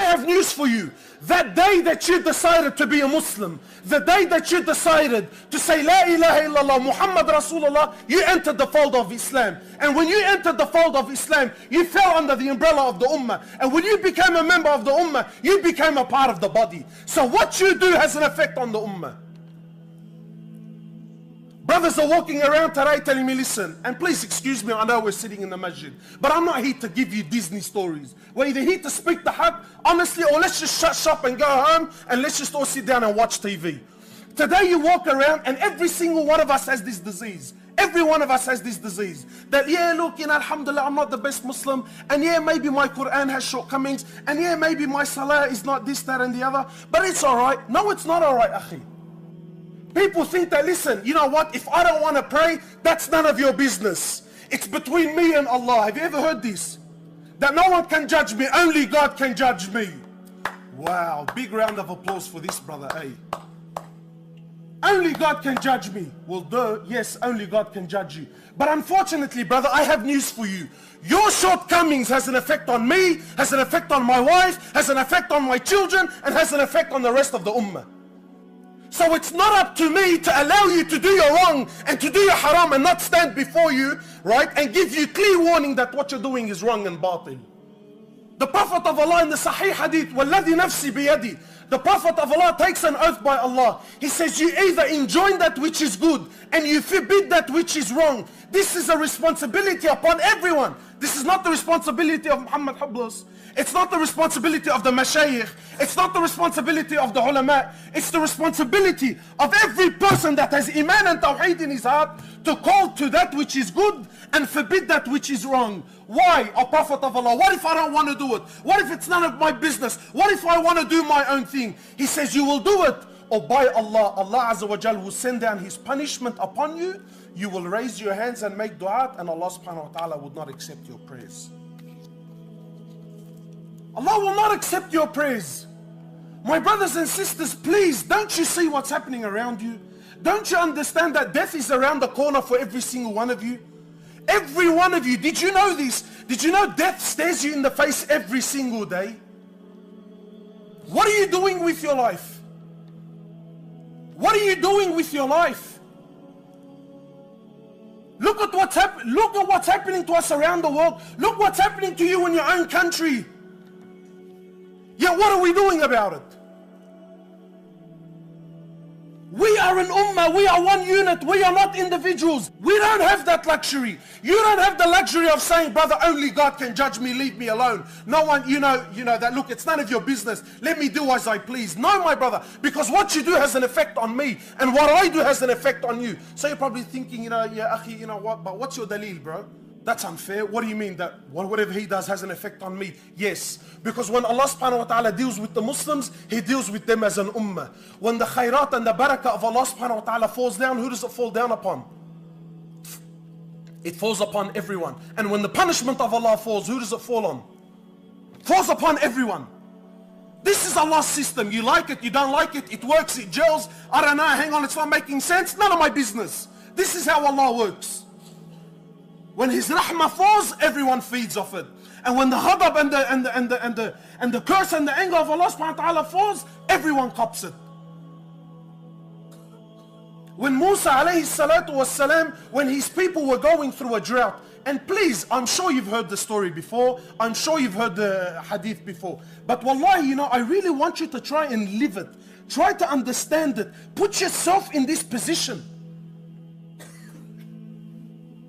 have news for you. That day that you decided to be a Muslim, the day that you decided to say La ilaha illallah Muhammad Rasulullah, you entered the fold of Islam. And when you entered the fold of Islam, you fell under the umbrella of the Ummah. And when you became a member of the Ummah, you became a part of the body. So what you do has an effect on the Ummah. Brothers are walking around today telling me, listen, and please excuse me, I know we're sitting in the masjid, but I'm not here to give you Disney stories. We're either here to speak the haqq, honestly, or let's just shut shop and go home and let's just all sit down and watch TV. Today you walk around and every single one of us has this disease. Every one of us has this disease. That, yeah, look, you know, alhamdulillah, I'm not the best Muslim. And yeah, maybe my Quran has shortcomings. And yeah, maybe my salah is not this, that, and the other. But it's all right. No, it's not all right, akhi. People think that, listen, you know what, if I don't want to pray, that's none of your business. It's between me and Allah. Have you ever heard this? That no one can judge me, only God can judge me. Wow, big round of applause for this brother, eh? Only God can judge me. Well, duh, yes, only God can judge you. But unfortunately, brother, I have news for you. Your shortcomings has an effect on me, has an effect on my wife, has an effect on my children, and has an effect on the rest of the ummah. So it's not up to me to allow you to do your wrong and to do your haram and not stand before you, right, and give you clear warning that what you're doing is wrong and batil. The Prophet of Allah in the Sahih Hadith, وَالَّذِي نَفْسِي بِيَدِي, the Prophet of Allah takes an oath by Allah. He says, you either enjoin that which is good and you forbid that which is wrong. This is a responsibility upon everyone. This is not the responsibility of Muhammad Hublas. It's not the responsibility of the mashayikh. It's not the responsibility of the ulama. It's the responsibility of every person that has iman and tawheed in his heart to call to that which is good and forbid that which is wrong. Why, O Prophet of Allah? What if I don't want to do it? What if it's none of my business? What if I want to do my own thing? He says, you will do it. Or by Allah, Allah Azza wa Jal will send down His punishment upon you. You will raise your hands and make dua, and Allah subhanahu wa ta'ala would not accept your prayers. Allah will not accept your prayers. My brothers and sisters, please, don't you see what's happening around you? Don't you understand that death is around the corner for every single one of you? Every one of you. Did you know this? Did you know death stares you in the face every single day? What are you doing with your life? What are you doing with your life? Look at what's happening. Look at what's happening to us around the world. Look what's happening to you in your own country. Yet what are we doing about it? We are an ummah, we are one unit, we are not individuals. We don't have that luxury. You don't have the luxury of saying, brother, only God can judge me, leave me alone. No one, you know that, look, it's none of your business. Let me do as I please. No, my brother, because what you do has an effect on me, and what I do has an effect on you. So you're probably thinking, yeah, akhi, what, but what's your dalil, bro? That's unfair. What do you mean that whatever he does has an effect on me? Yes, because when Allah subhanahu wa ta'ala deals with the Muslims, He deals with them as an ummah. When the khairat and the barakah of Allah subhanahu wa ta'ala falls down, who does it fall down upon? It falls upon everyone. And when the punishment of Allah falls, who does it fall on? Falls upon everyone. This is Allah's system. You like it, you don't like it, it works, it gels. I don't know, hang on, it's not making sense. None of my business. This is how Allah works. When His rahmah falls, everyone feeds off it. And when the ghadab and the curse and the anger of Allah subhanahu wa ta'ala falls, everyone cops it. When Musa alayhi salatu was salam, when his people were going through a drought, and please, I'm sure you've heard the story before, I'm sure you've heard the hadith before, but wallahi, I really want you to try and live it. Try to understand it. Put yourself in this position.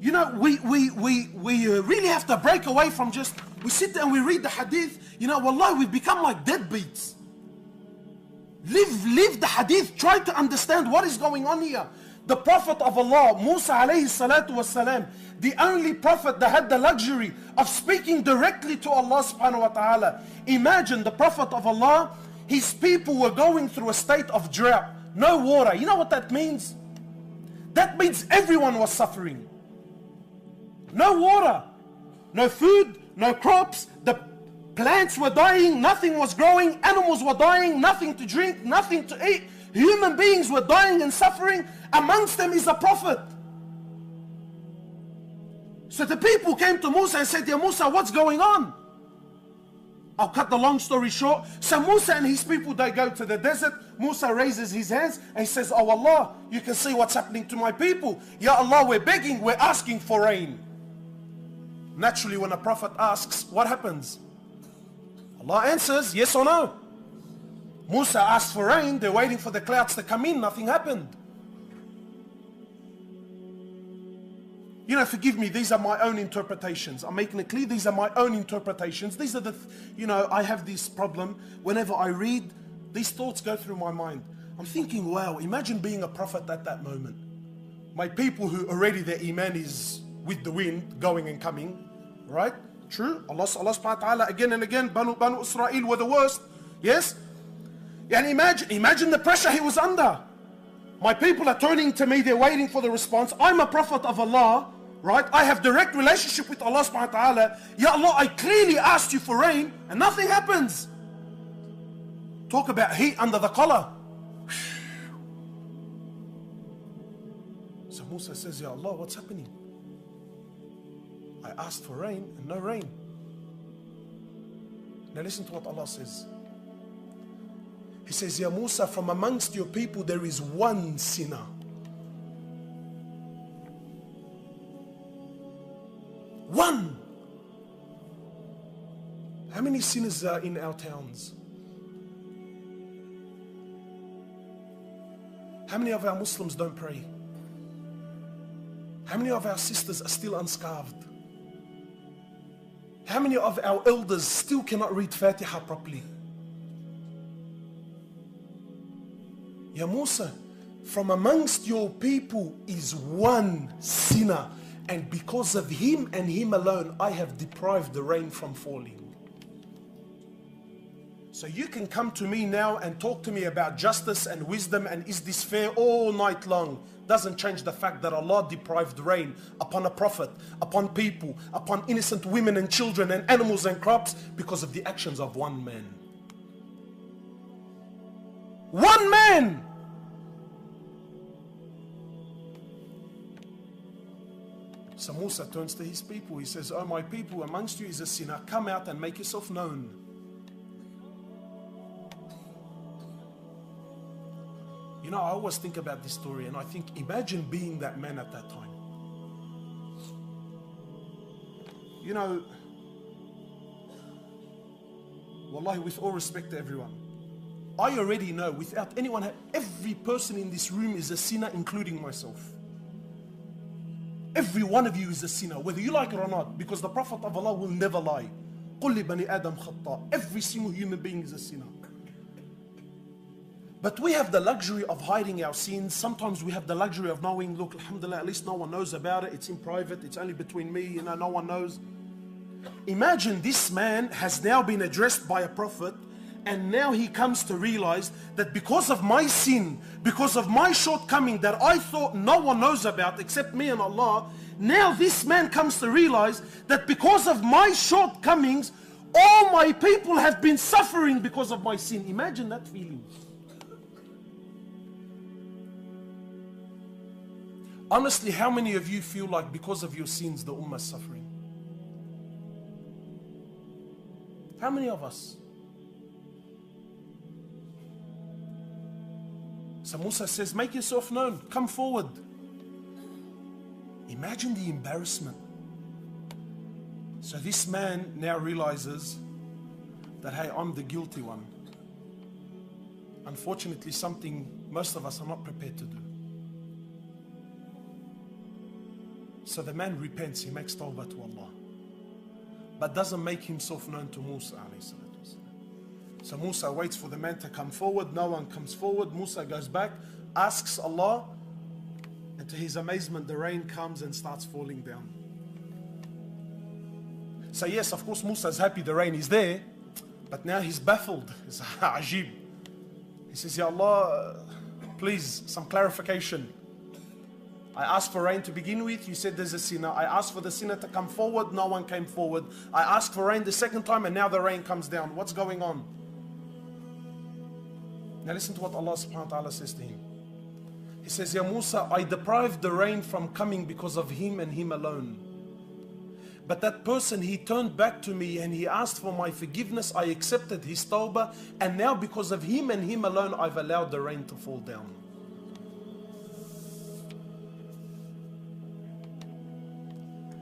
We really have to break away from just, we sit there and we read the hadith, wallahi, we've become like deadbeats. Live the hadith, try to understand what is going on here. The Prophet of Allah, Musa alayhi salatu was salam, the only prophet that had the luxury of speaking directly to Allah subhanahu wa ta'ala. Imagine the Prophet of Allah, his people were going through a state of drought, no water. You know what that means? That means everyone was suffering. No water, no food, no crops, the plants were dying, nothing was growing, animals were dying, nothing to drink, nothing to eat. Human beings were dying and suffering. Amongst them is a prophet. So the people came to Musa and said, "Ya Musa, what's going on? I'll cut the long story short. So Musa and his people, they go to the desert. Musa raises his hands and he says, oh Allah, you can see what's happening to my people. Ya Allah, we're begging, we're asking for rain. Naturally, when a prophet asks, what happens? Allah answers, yes or no. Musa asked for rain, they're waiting for the clouds to come in, nothing happened. You know, forgive me, these are my own interpretations. I'm making it clear, these are my own interpretations. These are I have this problem. Whenever I read, these thoughts go through my mind. I'm thinking, wow, imagine being a prophet at that moment. My people who already their iman is with the wind, going and coming, right? True, Allah subhanahu wa ta'ala again and again, Banu Israel were the worst, yes? And imagine the pressure he was under. My people are turning to me, they're waiting for the response. I'm a prophet of Allah, right? I have direct relationship with Allah subhanahu wa ta'ala. Ya Allah, I clearly asked you for rain and nothing happens. Talk about heat under the collar. So Musa says, Ya Allah, what's happening? I asked for rain and no rain. Now listen to what Allah says. He says, Ya Musa, from amongst your people there is one sinner. One. How many sinners are in our towns? How many of our Muslims don't pray? How many of our sisters are still unscarved? How many of our elders still cannot read Fatiha properly? Ya Musa, from amongst your people is one sinner, and because of him and him alone, I have deprived the rain from falling. So you can come to me now and talk to me about justice and wisdom and is this fair all night long. Doesn't change the fact that Allah deprived rain upon a prophet, upon people, upon innocent women and children and animals and crops because of the actions of one man. One man! So Musa turns to his people. He says, oh my people, amongst you is a sinner. Come out and make yourself known. You know, I always think about this story and I think, imagine being that man at that time. You know, wallahi, with all respect to everyone, I already know without anyone, every person in this room is a sinner, including myself. Every one of you is a sinner, whether you like it or not, because the Prophet of Allah will never lie. قُلْ لِبَنِي آدَمْ خَطَّى. Every single human being is a sinner. But we have the luxury of hiding our sins. Sometimes we have the luxury of knowing, look, alhamdulillah, at least no one knows about it. It's in private, it's only between me, you know, no one knows. Imagine this man has now been addressed by a prophet, and now he comes to realize that because of my sin, because of my shortcoming that I thought no one knows about except me and Allah, now this man comes to realize that because of my shortcomings, all my people have been suffering because of my sin. Imagine that feeling. Honestly, how many of you feel like because of your sins the ummah is suffering? How many of us? So Musa says, make yourself known, come forward. Imagine the embarrassment. So this man now realizes that, hey, I'm the guilty one. Unfortunately, something most of us are not prepared to do. So the man repents, he makes tawbah to Allah, but doesn't make himself known to Musa alayhi salatu. So Musa waits for the man to come forward. No one comes forward. Musa goes back, asks Allah, and to his amazement the rain comes and starts falling down. So yes, of course Musa is happy the rain is there, but now he's baffled. It's ajib. He says, Ya Allah, please, some clarification. I asked for rain to begin with, you said there's a sinner. I asked for the sinner to come forward, no one came forward. I asked for rain the second time and now the rain comes down. What's going on? Now listen to what Allah subhanahu wa ta'ala says to him. He says, Ya Musa, I deprived the rain from coming because of him and him alone. But that person, he turned back to me and he asked for my forgiveness. I accepted his tawbah, and now because of him and him alone, I've allowed the rain to fall down.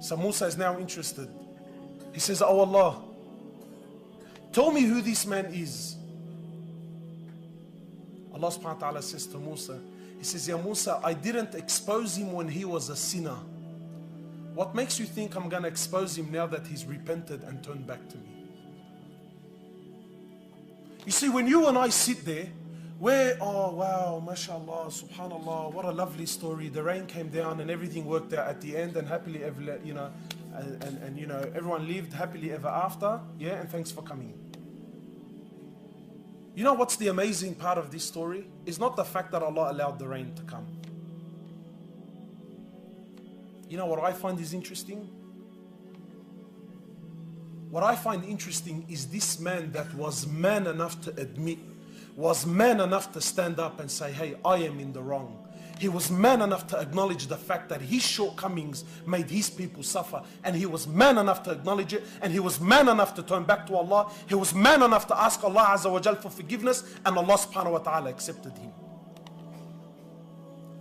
So Musa is now interested. He says, oh Allah, tell me who this man is. Allah subhanahu wa ta'ala says to Musa, he says, Ya Musa, I didn't expose him when he was a sinner. What makes you think I'm going to expose him now that he's repented and turned back to me? You see, when you and I sit there, oh wow, mashallah, subhanallah, what a lovely story. The rain came down and everything worked out at the end, and happily ever, you know, and you know, everyone lived happily ever after. Yeah, and thanks for coming. You know what's the amazing part of this story? It's not the fact that Allah allowed the rain to come. You know what I find is interesting? What I find interesting is this man that was man enough to admit, was man enough to stand up and say, hey, I am in the wrong. He was man enough to acknowledge the fact that his shortcomings made his people suffer. And he was man enough to acknowledge it. And he was man enough to turn back to Allah. He was man enough to ask Allah Azza wa Jal for forgiveness. And Allah subhanahu wa ta'ala accepted him.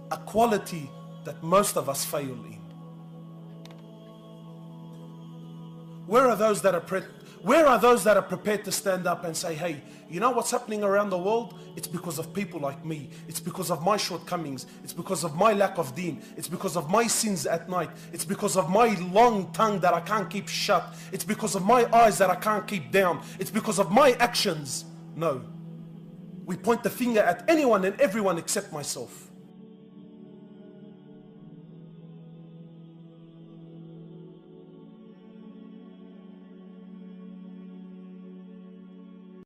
A quality that most of us fail in. Where are those that are prepared to stand up and say, hey, you know what's happening around the world? It's because of people like me. It's because of my shortcomings. It's because of my lack of deen. It's because of my sins at night. It's because of my long tongue that I can't keep shut. It's because of my eyes that I can't keep down. It's because of my actions. No. We point the finger at anyone and everyone except myself.